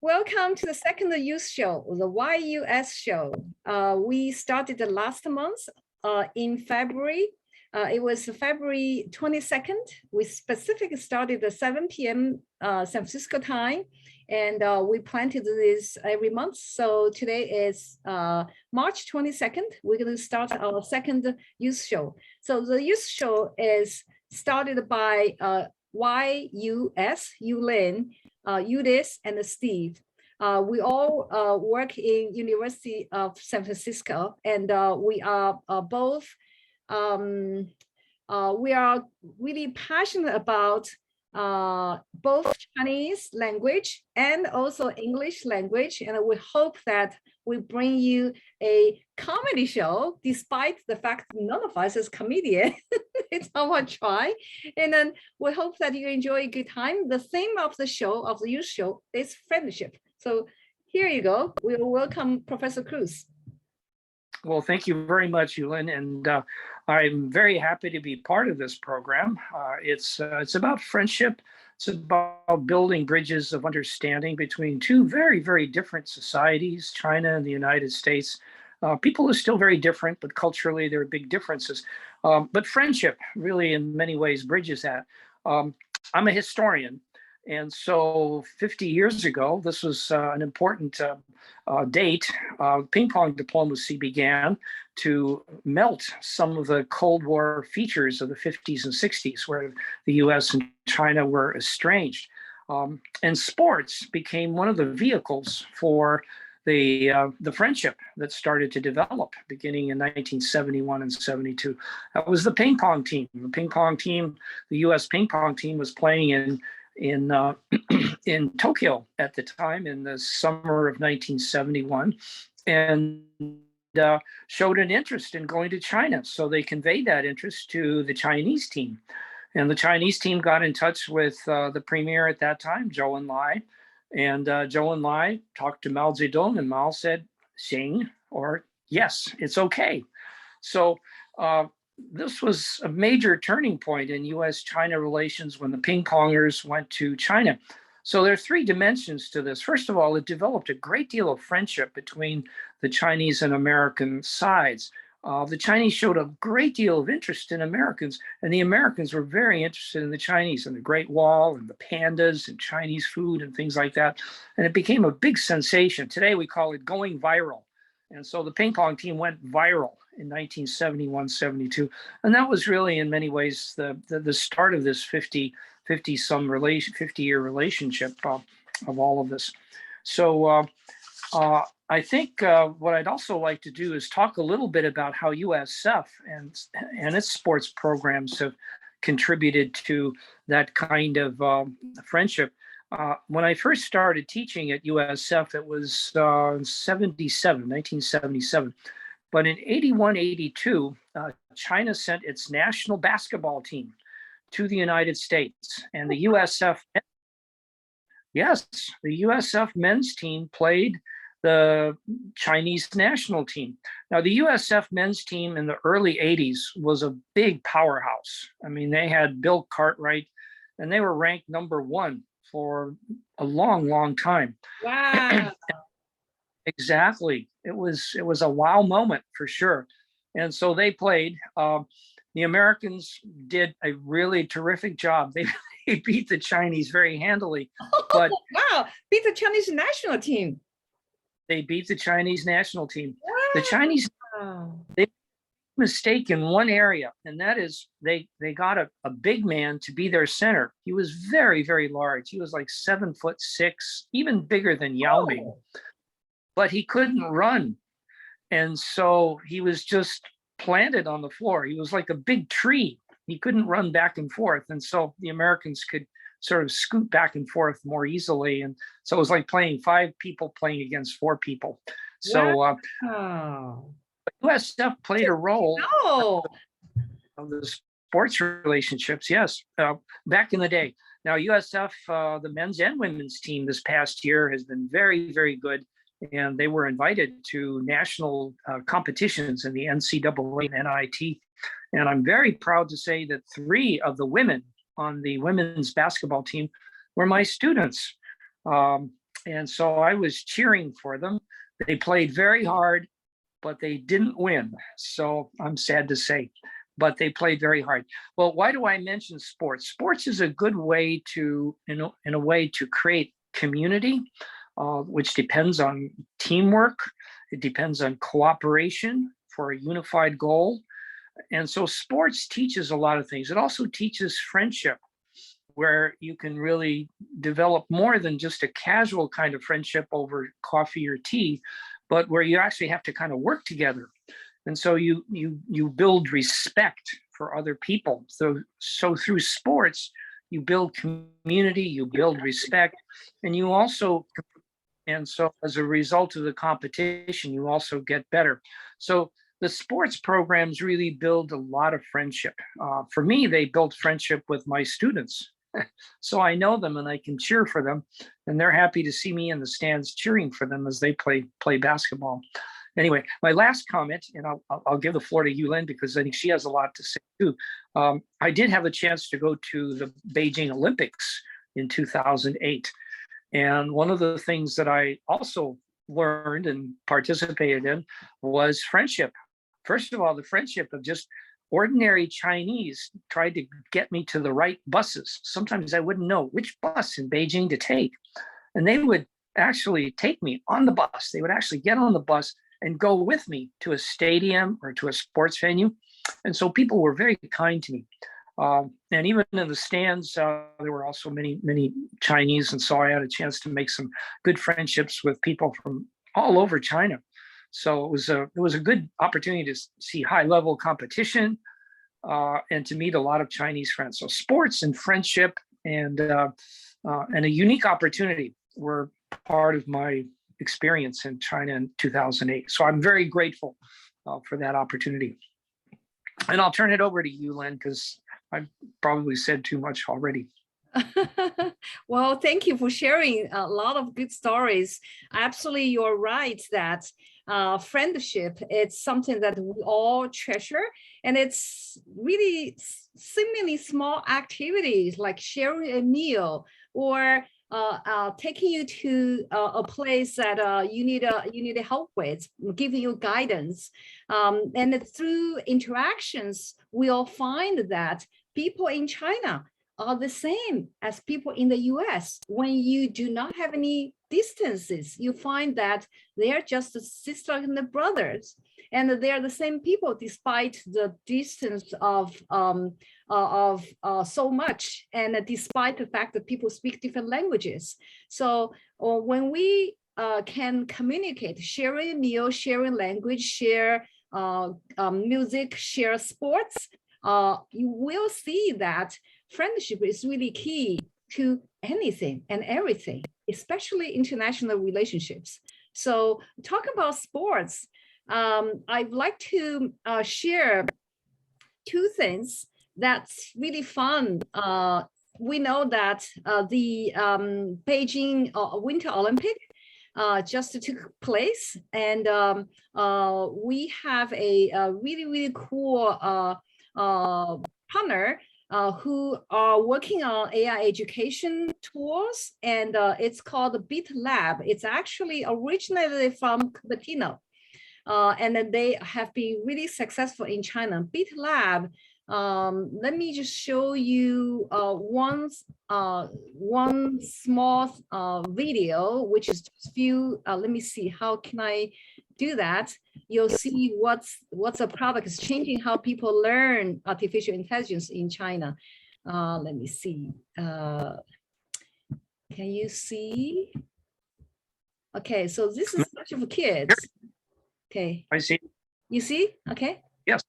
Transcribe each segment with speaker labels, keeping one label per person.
Speaker 1: Welcome to the second YUS Show, the YUS Show. We started the last month in February. It was February 22nd. We specifically started at 7 p.m. San Francisco time, and we planted this every month. So today is March 22nd. We're going to start our second YUS Show. So the YUS Show is started by YUS, Yulin, Judith, and Steve. We all work in University of San Francisco, and we are both, we are really passionate about both Chinese language and also English language. And we hope that we bring you a comedy show, despite the fact none of us is comedian. It's our try. And then we hope that you enjoy a good time. The theme of the show, of the YUS Show, is friendship. So here you go. We will welcome Professor Kruze.
Speaker 2: Well, thank you very much, Yulin, and I'm very happy to be part of this program. It's about friendship. It's about building bridges of understanding between two very, very different societies, China and the United States. People are still very different, but culturally there are big differences. But friendship really in many ways bridges that. I'm a historian. And so 50 years ago, this was an important date. Ping pong diplomacy began to melt some of the Cold War features of the 50s and 60s, where the US and China were estranged. And sports became one of the vehicles for the friendship that started to develop beginning in 1971 and 72. That was the ping pong team. The ping pong team, the US ping pong team was playing in Tokyo at the time in the summer of 1971, and showed an interest in going to China. So they conveyed that interest to the Chinese team. And the Chinese team got in touch with the premier at that time, Zhou Enlai. And Zhou Enlai talked to Mao Zedong, and Mao said, "Xing," or "Yes, it's okay." So this was a major turning point in US-China relations when the ping pongers went to China. So there are three dimensions to this. First of all, it developed a great deal of friendship between the Chinese and American sides. The Chinese showed a great deal of interest in Americans, and the Americans were very interested in the Chinese and the Great Wall and the pandas and Chinese food and things like that. And it became a big sensation. Today we call it going viral. And so the ping pong team went viral in 1971, 72. And that was really in many ways the start of this 50-year relationship of all of this. So I think what I'd also like to do is talk a little bit about how USF and its sports programs have contributed to that kind of friendship. When I first started teaching at USF, it was 1977. But in 81, 82, China sent its national basketball team to the United States. And the USF, yes, the USF men's team played the Chinese national team. Now, the USF men's team in the early 80s was a big powerhouse. I mean, they had Bill Cartwright, and they were ranked #1 for a long, long time.
Speaker 1: Wow.
Speaker 2: Exactly. It was a wow moment for sure. And so they played. The Americans did a really terrific job. They beat the Chinese very handily. But
Speaker 1: wow, beat the Chinese national team.
Speaker 2: They beat the Chinese national team.
Speaker 1: Wow.
Speaker 2: The Chinese, they made a mistake in one area, and that is they got a big man to be their center. He was very, very large. He was like 7'6", even bigger than Yao Ming. But he couldn't run. And so he was just planted on the floor. He was like a big tree. He couldn't run back and forth. And so the Americans could sort of scoot back and forth more easily. And so it was like playing 5 people playing against 4 people. So USF played a role of the sports relationships, yes, back in the day. Now USF, the men's and women's team this past year has been very, very good. And they were invited to national competitions in the NCAA and NIT. And I'm very proud to say that 3 of the women on the women's basketball team were my students. And so I was cheering for them. They played very hard, but they didn't win. So I'm sad to say, but they played very hard. Well, why do I mention sports? Sports is a good way to, in a way, to create community, which depends on teamwork. It depends on cooperation for a unified goal. And so sports teaches a lot of things. It also teaches friendship, where you can really develop more than just a casual kind of friendship over coffee or tea, but where you actually have to kind of work together. And so you build respect for other people. So through sports, you build community, you build respect, and you also, and so as a result of the competition, you also get better. So the sports programs really build a lot of friendship. For me, they built friendship with my students. So I know them and I can cheer for them, and they're happy to see me in the stands cheering for them as they play basketball. Anyway, my last comment, and I'll give the floor to Yulin because I think she has a lot to say too. I did have a chance to go to the Beijing Olympics in 2008. And one of the things that I also learned and participated in was friendship. First of all, the friendship of just ordinary Chinese tried to get me to the right buses. Sometimes I wouldn't know which bus in Beijing to take. And they would actually take me on the bus. They would actually get on the bus and go with me to a stadium or to a sports venue. And so people were very kind to me. And even in the stands, there were also many Chinese. And so I had a chance to make some good friendships with people from all over China. So it was a good opportunity to see high level competition and to meet a lot of Chinese friends. So sports and friendship and a unique opportunity were part of my experience in China in 2008. So I'm very grateful for that opportunity. And I'll turn it over to you, Lynn, because I've probably said too much already.
Speaker 1: Well, thank you for sharing a lot of good stories. Absolutely, you're right that friendship, it's something that we all treasure, and it's really seemingly small activities like sharing a meal or taking you to a place that you need help with, giving you guidance, and through interactions, we'll find that people in China are the same as people in the US. When you do not have any distances, you find that they are just sisters and brothers, and they are the same people despite the distance of so much, and despite the fact that people speak different languages. So when we can communicate, sharing a meal, sharing language, share music, share sports, you will see that friendship is really key to anything and everything, especially international relationships. So talking about sports, I'd like to share two things that's really fun. We know that the Beijing Winter Olympic just took place, and we have a really cool partner who are working on AI education tools, and it's called BitLab. It's actually originally from Cupertino, and then they have been really successful in China. BitLab, let me just show you one small video, which is just few. Let me see, how can I do that? You'll see what's a product is changing how people learn artificial intelligence in China. Let me see. Can you see? Okay, so this is a bunch of kids. Okay.
Speaker 2: I see.
Speaker 1: You see? Okay.
Speaker 2: Yes.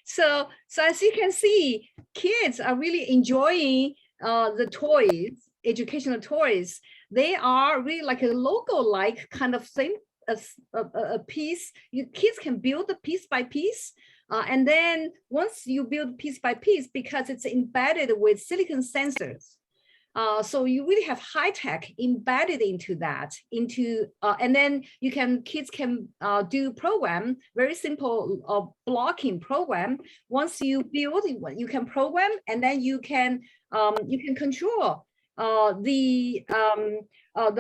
Speaker 1: So as you can see, kids are really enjoying the toys, educational toys. They are really like a logo-like kind of thing. a piece. Kids can build the piece by piece. And then once you build piece by piece, because it's embedded with silicon sensors, so you really have high tech embedded into that, and then kids can do program, very simple blocking program. Once you build, you can program, and then you can control the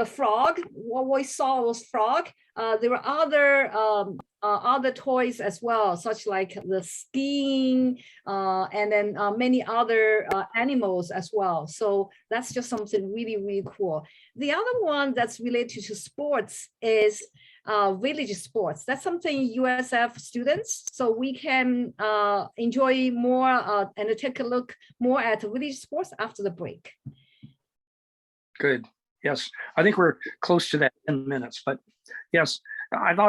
Speaker 1: frog. What we saw was frog. There were other toys as well, such like the skiing, and then many other animals as well. So that's just something really, really cool. The other one that's related to sports is VillageSports. That's something USF students, so we can enjoy more and take a look more at VillageSports after the break.
Speaker 2: Good. Yes, I think we're close to that 10 minutes, but yes, I thought